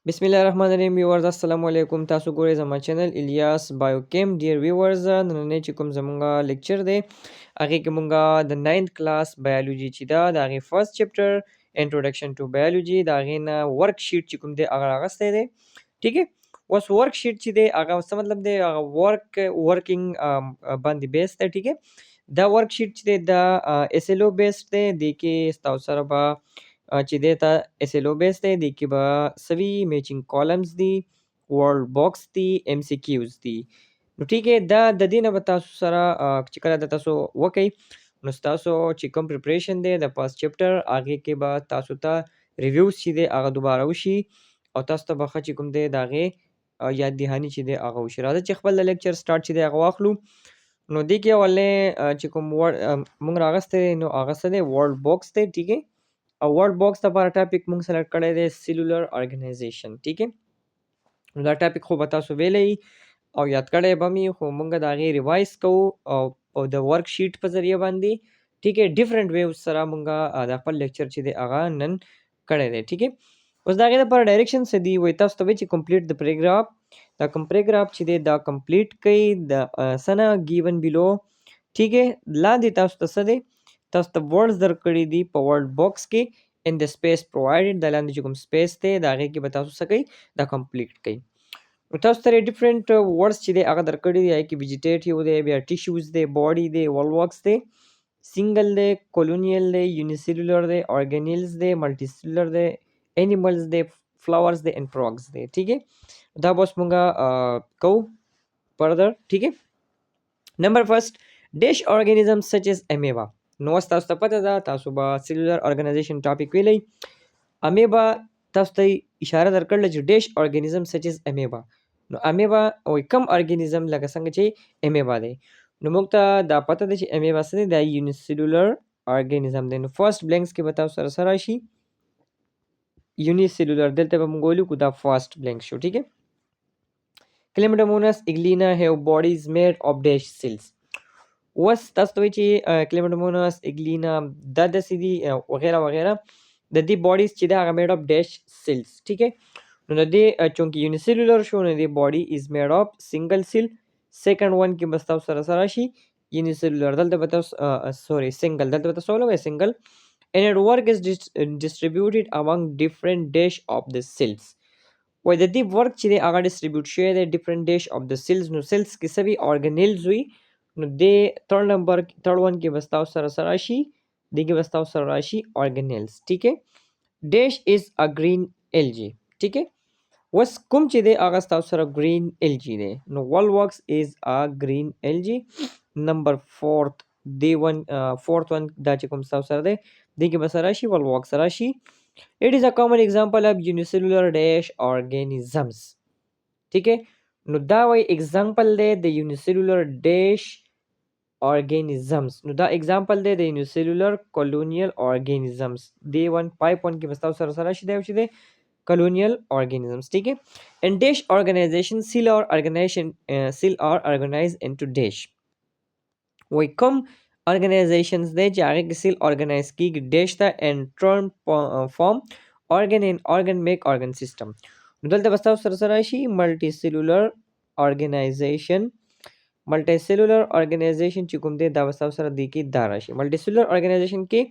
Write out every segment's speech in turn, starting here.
Bismillahirrahmanirrahim. Viewers, assalamu alaikum. Tasu gore zama channel IlyasBio-chem. Dear viewers, nanane chikum zamunga lecture de age kumunga the 9th class biology chida da age first chapter introduction to biology da age na worksheet chikum de agar agaste de ठीक है उस वर्कशीट ची दे आगा उसका मतलब they working बंदी बेस्ड है ठीक है द वर्कशीट ची दे द एसएलओ बेस्ड दे देखिए स्टाउसर बा چې دی ته SLO بیس دی د کې به سوي میچینګ کالمز دي ورډ باکس دي MCQs دي نو ټیک دا د دې نه به تاسو سره چې کله د تاسو وکئ نو تاسو چې کوم پریپریشن دی د فرست چپټر هغې کې به تاسو ته ریویوز چې دی هغه دوباره وشي او تاسو ته به ښه چې کوم دی د هغې یاد دهاني چې دی هغه وشي راځه چې خپل د لیکچر سټارټ چې دی هغه واخلو نو دې کې اولنې چې کوم موږ راغستی دی نو هغه څه دی ورډ باکس دی ټیک ہے او ورډ باکس لپاره ټاپک موږ سلیکټ کړی دی سیلولر ارګنایزیشن ټیک ہے نو دا ټاپک خو به تاسو ویلی او یاد کړی به مې خو موږ د هغې ریوایز کوو او د ورک شیټ په ذریعه باندې ټیک ہے ډیفرنٹ ویوز سره موږ د خپل لیکچر چې دی هغه نن کړی دی ټیک ہے اوس د هغې لپاره ډایرکشن څه دي وایي تاسو ته وایي چې کمپلیټ د پیراګراف دا کوم پیراګراف چې دی دا کمپلیټ کوي د سنه ګیون بیلو ټیک ہے لاندې تاسو ته څه دی تاسو ته ورډز درکړي دي په ورډ باکس کې ان د سپیس پرووایډډ د لاندې چې کوم سپیس دی د هغې کې به تاسو څه کوئ دا کمپلیټ کوئ نو تاسو سره ډیفرنٹ ورډز چې دی هغه درکړي دي هغې کې ویجیټیټیو دی بیا ټیشوز دی باډي دی والواکس دی سنګل دی کولونیل دی یونیسیلولر دی ارګینیلز دی ملټي سیلولر دی انیملز دی فلاورز دی اینڈ پروګز دی ٹھیک ہے دا به اوس مونږ کوو فردر ٹھیک ہے نمبر فرست ډیش ارګانیزم سچ از امیبا نو اوس تاسو ته پته ده تاسو به سیلولر ارګنایزیشن ټاپک ویلی امیبا تاسو ته اشاره درکړله چې ډیش ارګانیزم سچ از امیبا نو امیبا او کم ارګانیزم لکه څنګه چې امیبا دی نو موږ ته دا پته ده چې امیبا څه دی دا یونیسیلولر ارګانیزم دی نو فرست بلینکس کې به تاسو سره راشي یونیسیلولر دلته به موږ ولیکو دا فرست بلینک شو ټیک ہے Chlamydomonas iglina have bodies made of dash cells اوس تاسو ته وایي چې کلیمډوموناس اګلینا دا داسې دي وغیره وغیره د دې باډیز چې دی هغه میډ اف ډیش سیلز ټیک ہے نو د دې چونکې یونیسیلولر شو نو د باډي از میډ اف سنګل سیل سیکنډ ون کې بس تاسو سره راشي یونیسیلولر دلته به تاسو سوري سنګل دلته به تاسو ولګوئ سنګل and its work is distributed among different dash of the cells وای د دې ورک چې دی هغه ډسټریبیوټ شوی دی ډیفرنٹ ډیش اف د سیلز نو سیلز کې څه وي ارګانیلز وي نو د تھرڈ نمبر تھرڈ ون کې بس تاسو سره راشي د کې بس تاسو سره راشي ارګانیلز ٹھیک ہے ډیش از ا گرین الجی ټیک ہے وس کوم چې دی هغه تاسو سره گرین الجی دی نو ول ورکس از ا گرین الجی نمبر فورث دی ون فورث ون دا چې کوم تاسو سره دی د کې بس راشي ول ورکس راشي it is a common example of unicellular dash organisms ٹھیک ہے نو دا وای example دی د unicellular dash organisms نو دا example دی د unicellular colonial organisms دی 1.1 کې بس تاسو سره شي دی چې دی colonial organisms ٹھیک ہے and dash organization cell or organization cell are organized into dash وای کوم organizations دی چې هغه کې سیل organize کیږي ډیش ته and turn form organ and organ make organ system نو دلته بس تاسو سره راشي ملټي سیلولر organization ملټي سیلولر organization چې کوم دی دا بس تاسو سره دی کې دا راشي ملټي سیلولر organization کې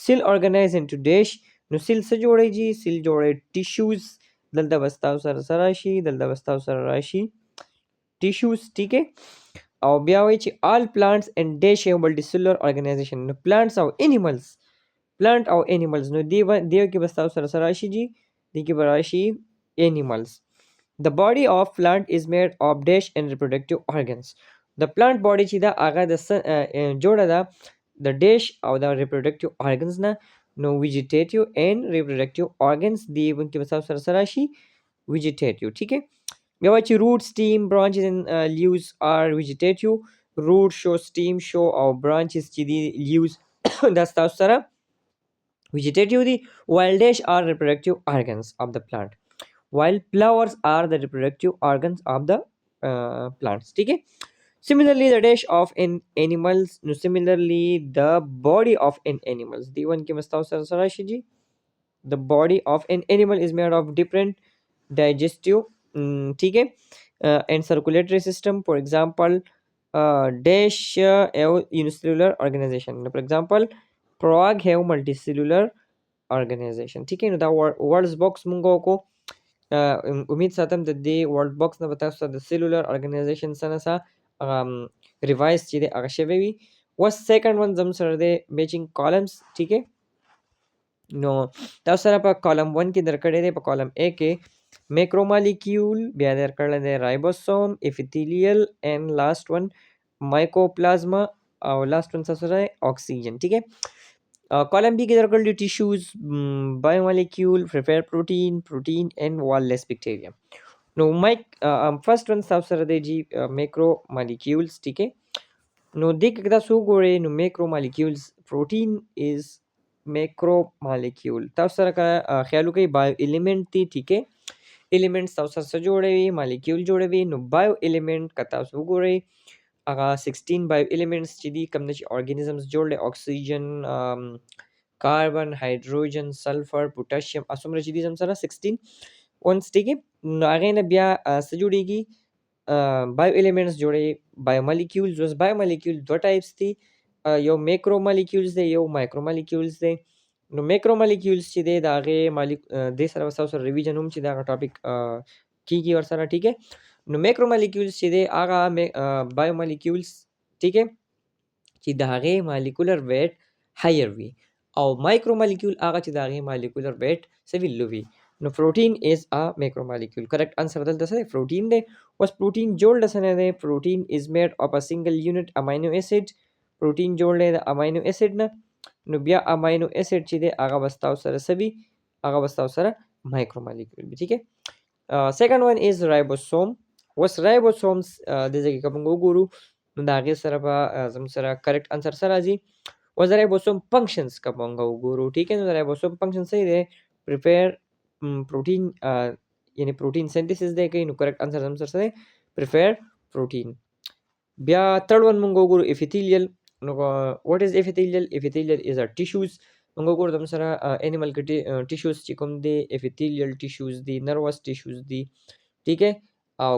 سیل organize into dash نو سیل څه جوړیږي سیل جوړي ټیشوز دلته بس تاسو سره راشي دلته بس تاسو سره راشي ټیشوز ټیک ہے او بیا وایي چې all plants and dash have multicellular organization نو plants او animals plant او animals نو دیو کې بس تاسو سره راشي جی دی کې به راشي animals the body of plant is made of dash and reproductive organs the plant body چې دا هغه د جوړه ده د dash او د reproductive organs نه نو vegetative and reproductive organs دی کې بس تاسو سره راشي vegetative ٹھیک ہے بیا وایي چې root stem branches and leaves are vegetative root show stem show او branches چې دي leaves دا ستاسو سره vegetative دي while dash are reproductive organs of the plant while flowers are the reproductive organs of the plants ٹھیک ہے similarly the dash of an animals no similarly the body of an animals دی ون کې مستاو سره راشي جی the body of an animal is made of different digestive, ठीक है, and circulatory system. For example, dash unicellular organization. For example, prog have multicellular organization. ठीक है ना, दा words box मुंगो को उम्मीद सातम the they word box ना बता the cellular organization sana sa revise चीज़ें आगशेवेवी. was second one जम सर दे matching columns. ठीक है, no تاسو سره په کالم 1 کې درکړی دی، په کالم A کې macromolecule، بیا درکړل دی ribosome، epithelial and last one mycoplasma او last one تاسو سره oxygen. ٹھیک ہے، کالم B کې درکړل دی tissues، biomolecule، prepared protein and wall-less bacteria. نو فرست ون تاسو سره دی جی macromolecules. ٹھیک ہے، نو دې کې تاسو وګورئ نو macromolecules protein is macromolecule. تاسو سره خیال وکړئ بایو ایلیمنٹ دی. ٹھیک ہے، ایلیمنټس تاسو سره څه جوړوي؟ مالیکیول جوړوي. نو بایو ایلیمنٹ که تاسو وګورئ هغه 16 بایو ایلیمنټس چې دي کوم چې ارګانیزمز جوړ لري، اکسیجن، کاربن، هایدروجن، سلفر، پوټاشیم، اسمره چې دي زم سره 16 ونس. ٹھیک ہے، نو هغې نه بیا څه جوړیږي؟ بایو ایلیمنټس جوړي، بایو مالیکیولز. اوس بایو مالیکیول دوه ټایپس دي، یو میکرو مالیکیولز دی، یو مایکرو مالیکیولز دی. نو میکرو مالیکیولز چې دی د هغې دې سره به ستاسو سره ریویژن هم چې د هغه ټاپک کیږي ورسره. ٹھیک ہے، نو میکرو مالیکیولز چې دی هغه بایو مالیکیولز، ٹھیک ہے، چې د هغې مالیکولر ویټ هایر وي، او مایکرو مالیکیول هغه چې د هغې مالیکولر ویټ څه وي؟ لو وي. نو پروټین از ا میکرو مالیکیول. کریکټ انسر دلته څه دی؟ پروټین دی. اوس پروټین جوړ د څه نه دی؟ پروټین از میډ اف ا سنگل یونټ امینو اسید. پروټین جوړ دی د امینو اسید نه. نو بیا امینو اسید چې دی هغه به ستاسو سره څه وي؟ هغه به ستاسو سره مایکرو مالیکیول وي. ٹھیک ہے، سیکنډ ون از رایبوسوم. اوس رایبوسومز د ځای کې موږ وګورو نو د هغې سره به زموږ سره کریکټ انسر سره راځي. اوس د رایبوسوم فنکشنز که موږ وګورو، ٹھیک ہے، نو د رایبوسوم فنکشن څه دی؟ پریپیر پروټین، یعنی پروټین سنتھیسس دی کوي. نو کریکټ انسر زموږ سره څه دی؟ پریپیر پروټین. بیا تھرڈ ون موږ وګورو epithelial. نو واټ از epithelial؟ epithelial is a tissues. موږ وګورو زموږ سره انیمل کې ټیشوز چې کوم دی epithelial tissues دی، نروس ټیشوز دی، ٹھیک ہے، او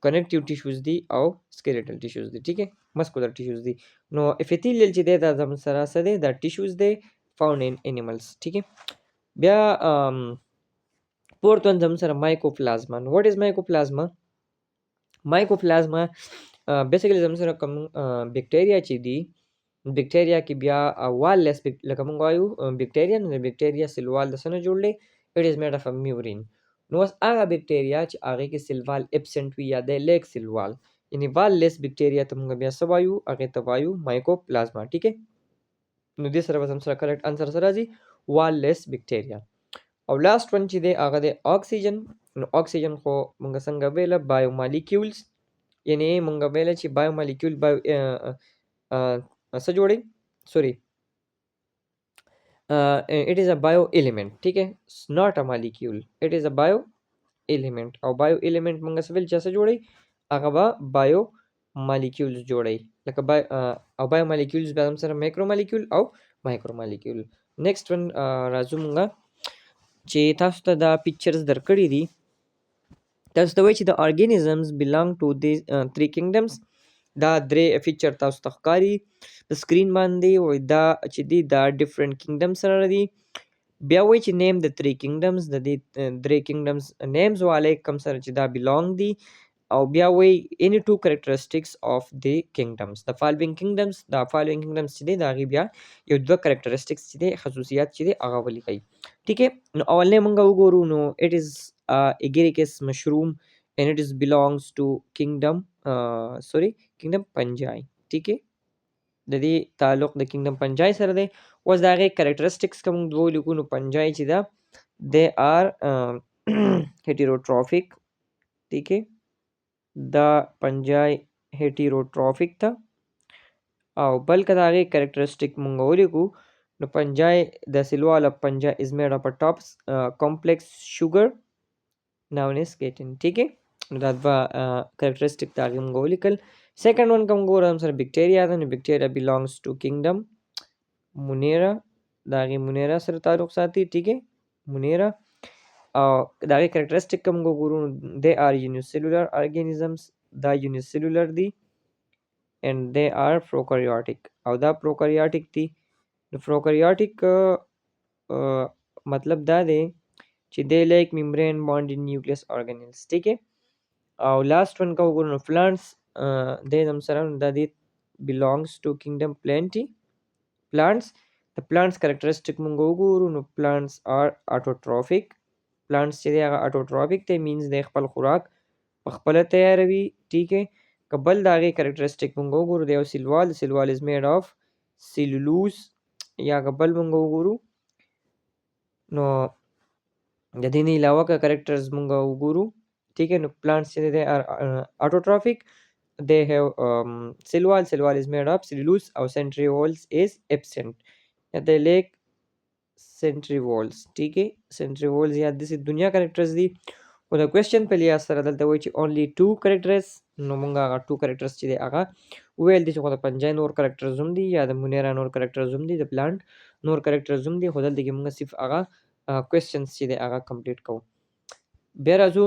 کنیکټیو ټیشوز دی، او سکیلیټل ټیشوز دی، ٹھیک ہے، مسکولر ټیشوز دی. نو epithelial چې دی دا زموږ سره څه دی؟ دا ټیشوز دی فاوند ان انیملز. ٹھیک ہے، بیا فورت ون زموږ سره مایکوپلازما. نو واټ از مایکوپلازما؟ مایکوپلازما بیسیکلی زموږ سره کوم بیکټیریا چې دي، بیکټیریا کې بیا وال لیس، لکه موږ وایو بیکټیریا، نو د بیکټیریا سیل وال د څه نه جوړ دی؟ اټ از میډ اف ا میورین. نو اوس هغه بیکټیریا چې هغې کې سیل وال ایبسنټ وي یا دی لیک سیل وال، یعنی وال لیس بیکټیریا ته موږ بیا څه وایو؟ هغې ته وایو مایکوپلازما. ٹھیک ہے، نو دې سره به زموږ سره کریکټ انسر سره راځي وال لیس بیکټیریا. او لاست ون چې دی هغه دی اکسیجن. نو اکسیجن خو موږ څنګه ویله؟ بایو مالیکیولز، یعنی موږ ویله چې بایو مالیکیول بایو څه جوړي؟ سوري، اٹ از ا بایو ایلیمنٹ. ٹھیک ہے، ناٹ ا مالیکیول، اٹ از ا بایو ایلیمنٹ. او بایو ایلیمنٹ موږ څه ویل چې څه جوړي؟ هغه به بایو مالیکیولز جوړي، لکه او بایو مالیکیولز بیا هم سره میکرو مالیکیول او مایکرو مالیکیول. نیکسټ ون راځو موږ چې تاسو ته دا پکچرز درکړي دي. تاسو ته وایي چې د ارګانیزمز belong to these three kingdoms. دا درې فیچر تاسو ته ښکاري د سکرین باندې، وایي دا چې دي دا ډفرنٹ کینګډم سره دي. بیا وایي چې نیم د تھری کینګډمز، د دې درې کینګډمز نیمز والی کوم سره چې دا belong دي. او بیا وایي any two characteristics of the kingdoms. د فالوینګ کینګډمز، دا فالوینګ کینګډمز چې دي د هغې بیا یو دوه کرکټرسټکس چې دي، خصوصیات چې دي هغه ولیکئ. ٹھیک ہے، نو اولنی موږ وګورو نو اٹ از اګریکس مشروم and it is belongs to kingdom kingdom پنجای. ٹھیک ہے، د دې تعلق د کینګډم پنجای سره دی. اوس د هغې کرکټرسټکس که موږ دوه ولیکو نو پنجای چې ده they are heterotrophic. ٹھیک ہے، دا پنجای heterotrophic ده. او بلکې د هغې کرکټرسټک موږ ولیکو نو پنجای د سلوال of پنجای is made of a top complex sugar known as keratin. ٹھیک ہے، نو دا دوه کرکټرسټک د هغې موږ ولیکل. سیکنډ ون که موږ وګورو هم سره بیکټیریا ده. نو بیکټیریا belongs to kingdom مونیرا، د هغې مونیرا سره تعلق ساتي. ٹھیک ہے، مونیرا. دغه کریکټریسټیک کوم وګورو they are unicellular organisms دا unicellular دي and they are prokaryotic او دا prokaryotic دي نو prokaryotic مطلب دا دی چې they like membrane bonded nucleus organelles ٹھیک ہے او last one کا وګورو نو plants they themselves دا دي belongs to kingdom plants the plants characteristic مونږ وګورو نو plants are autotrophic plants چې دی هغه autotrophic ته means د خپل خوراک په خپله تیاروي ٹھیک ہے که بل د هغې characteristic مونږ وګورو د یو سلوال is made of cellulose یا که بل مونږ وګورو نو د دې نه علاوه که characters مونږ وګورو ٹھیک ہے نو plants چې دی autotrophic they have cell wall is made of cellulose or centrioles is absent they lack centrioles ٹھیک ہے centrioles یا داسې دنیا characters دي او د question په لحاظ سره دلته وایي چې only 2 characters نو مونږ هغه 2 characters چې دی هغه وویل دي چې خو د پنجای نور characters هم دي یا د مونیرا نور characters هم دي د پلانټ نور characters هم دي خو دلته کې مونږ صرف هغه questions چې دی هغه complete کوو بیا راځو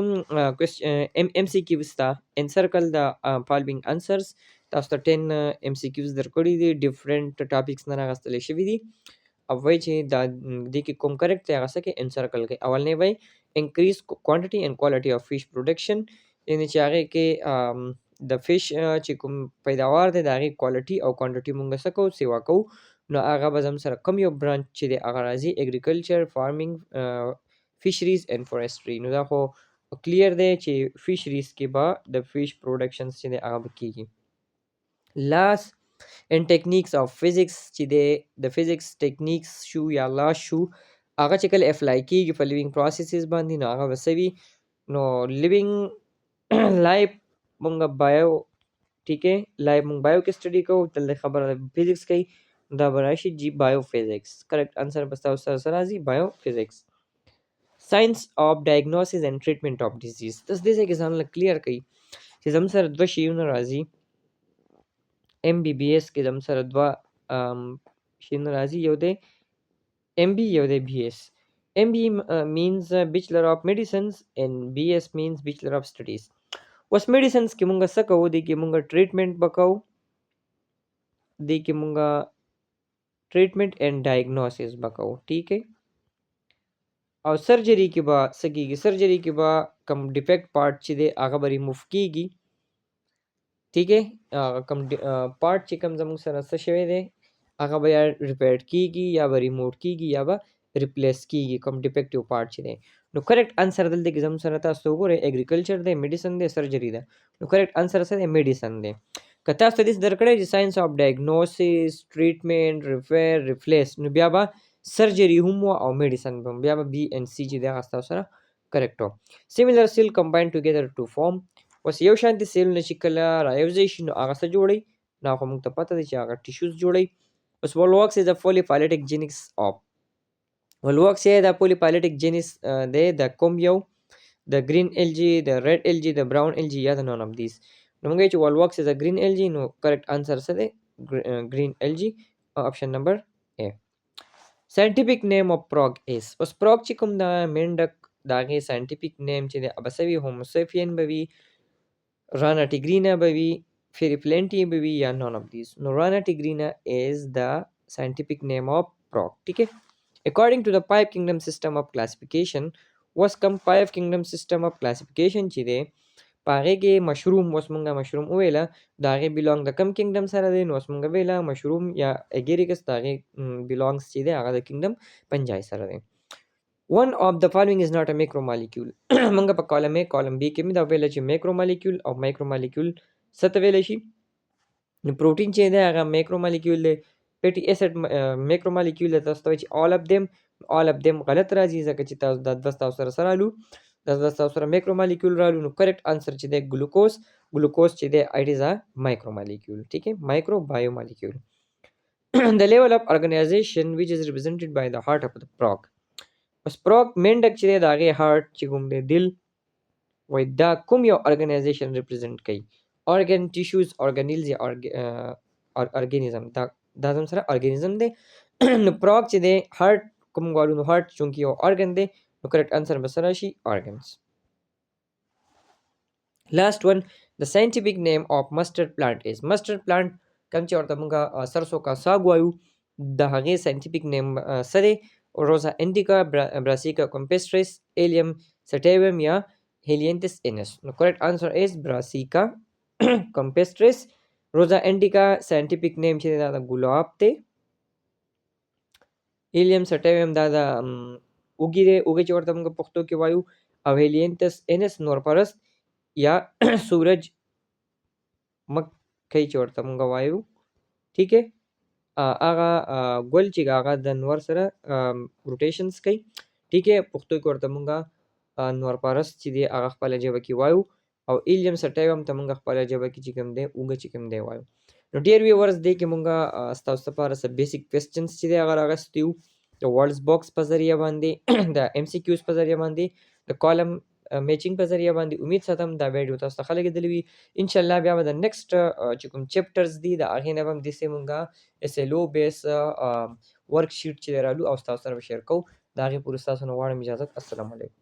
MCQs ته encircle the following answers تاسو ته 10 MCQs درکړي دي ډیفرنٹ ټاپکس نه راغستلی شوي دي او وایي چې دا دې کې کوم کریکټ دی هغه څه کې encircle کوي اولنی وایي increase quantity and quality of fish production یعنې چې هغې کې د فش چې کوم پیداوار دی د هغې کوالټي او کوانټټي مونږ څه کوو سیوا کوو نو هغه به زموږ سره کوم یو برانچ چې دی هغه راځي اګریکلچر فارمینګ فشریز اینڈ فورسټري نو دا خو کلیر دی چې فشریز کې به د فش پروډکشنز چې دی هغه به کېږي لاس and techniques of physics چې دی د فزیکس ټیکنیکس شو یا لاس شو هغه چې کله اپلای کېږي په لیوینګ پروسیسز باندې نو هغه به څه وي نو لیوینګ لایف مونږ بایو ٹھیک ہے لایف مونږ بایو کې سټډي کوو دلته خبره فزیکس کوي دا به راشي جی بایو فزیکس کریکټ انسر به ستاسو سره راځي بایو فزیکس ساينس اف ډایګنوسس اینڈ ټریټمنټ اف ډیزیز تاسو دې ځای کې ځان له کلیر کړئ چې زموږ سره دوه شیونه راځي MBBS کې زموږ سره دوه شیونه راځي یو دی MB یو دی BS MB means Bachelor of Medicines and BS means Bachelor of Studies اوس میډیسنز کې مونږ څه کوو دې کې مونږ ټریټمنټ به کوو دې کې مونږ ټریټمنټ اینډ ډایګنوسس به کوو ٹھیک ہے او سرجری کې به څه کېږي سرجری کې به کم ډیفیکټ پارټ چې دی هغه به ریموف کېږي ٹھیک ہے کم پارټ چې کم زموږ سره څه شوی دی هغه به یا ریپیرډ کېږي یا به ریموټ کېږي یا به ریپلیس کېږي کوم ډیفیکټیو پارټ چې دی نو کریکټ انسر دلته کې زموږ سره تاسو وګورئ اګریکلچر دی میډیسن دی سرجری ده نو کریکټ انسر څه دی میډیسن دی که تاسو ته داسې درکړی چې ساينس اف ډایګنوسس ټریټمنټ ریپیر ریپلیس نو بیا به سرجری هم او میډیسن به بیا به بی اینڈ سی چې دی هغه ستاسو سره کریکټ و سیملر سیل کمباین ټوګیدر ټو فارم اوس یو شانتي سیلونه چې کله رایوځی شي نو هغه څه جوړوي نو خو موږ ته پته دی چې هغه ټیشوز جوړوي اوس ولواکس از ا پولیپایلیټک جینکس اف ولواکس یې د پولیپایلیټک جینس دی د کوم یو د گرین الجی د ریډ الجی د براون الجی یا د نون اف دیز نو موږ چې ولواکس از ا گرین الجی نو کریکټ انسر څه دی گرین الجی آپشن نمبر A scientific name of frog is اوس frog چې کوم د مینډک د هغې scientific name چې دی به څه وي هوموسیپین به وي رانا ټیګرینا به وي فیریپلینټي به وي یا نون اف دیز نو رانا ټیګرینا is the scientific name of frog ٹھیک ہے according to the Fivekingdom system of classification اوس کم Fivekingdom system of classification چې دی په هغې کې مشروم اوس مونږه مشروم وویله د هغې belong د کم کینګډم سره دی نو اوس مونږه ویله مشروم یا اګیریکس د هغې belongs چې دی هغه د کینګډم پنجای سره دی one of the following is not a macromolecule مونږه په کالم A کالم B کې مې دا ویله چې macromolecule او micromolecule څه ته ویلی شي نو پروټین چې دی هغه macromolecule دی فیټي ایسډ macromolecule دی تاسو ته وایي چې all of them غلط راځي ځکه چې تاسو دا دوه ستاسو سره رالو دا دوه ستاسو سره macromolecule رالو نو کریکټ انسر چې دی ګلوکوز چې دی it is a micromolecule ٹھیک ہے micro biomolecule the level of organization which is represented by the heart of the frog اوس frog مینډک چې دی د هغې heart چې کوم دی دل وایي دا کوم یو ارګنایزیشن ریپرزینټ کوي organ tissues organelles یا ارګانیزم دا زموږ سره ارګانیزم دی نو frog چې دی heart کوم غواړو نو heart چونکې یو organ دی نو کریکټ انسر به څه راشي؟ organs. Last one, the scientific name of mustard plant is. Mustard plant کوم چې ورته موږ سرسو کا ساګ وایو د هغې ساینټیفیک نیم څه دی؟ روزا انډیکا، براسیکا کمپسټریس، ایلیم سټیویم یا هیلینتس انس. نو کریکټ انسر از براسیکا کمپسټریس. روزا انډیکا ساینټیفیک نیم چې دا د ګلاب دی. ایلیم سټیویم دا د اوږي دی، اوږي چې ورته موږ پښتو کې وایو. او هیلینتس انس نورپرست یا سورج مکۍ چې ورته موږ وایو. ٹھیک ہے، هغه ګل چې هغه د نور سره روټیشنز کوي. ٹھیک ہے، پښتو کې ورته موږ نورپرست چې دی هغه خپله ژبه کې وایو. او ایلیم سټیویم ته موږ خپله ژبه کې چې کوم دی اوږه چې کوم دی وایو. نو ډېر ویورز دی کې موږ ستاسو لپاره څه بیسیک کوېسچنز چې دی هغه راغستي وو د ورډز باکس په ذریعه باندې، د MCQs په ذریعه باندې، د کالم میچینګ په ذریعه باندې. امید ساتم دا ویډیو تاسو ته ښه لګېدلی وي. انشاءالله بیا به د نیکسټ چې کوم چپټرز دي د هغې نه به هم داسې مونږ SLO بیس ورک شیټ چې دی رالو او ستاسو سره به شیر کوو. د هغې پورې ستاسو نه غواړم اجازت. السلام علیکم.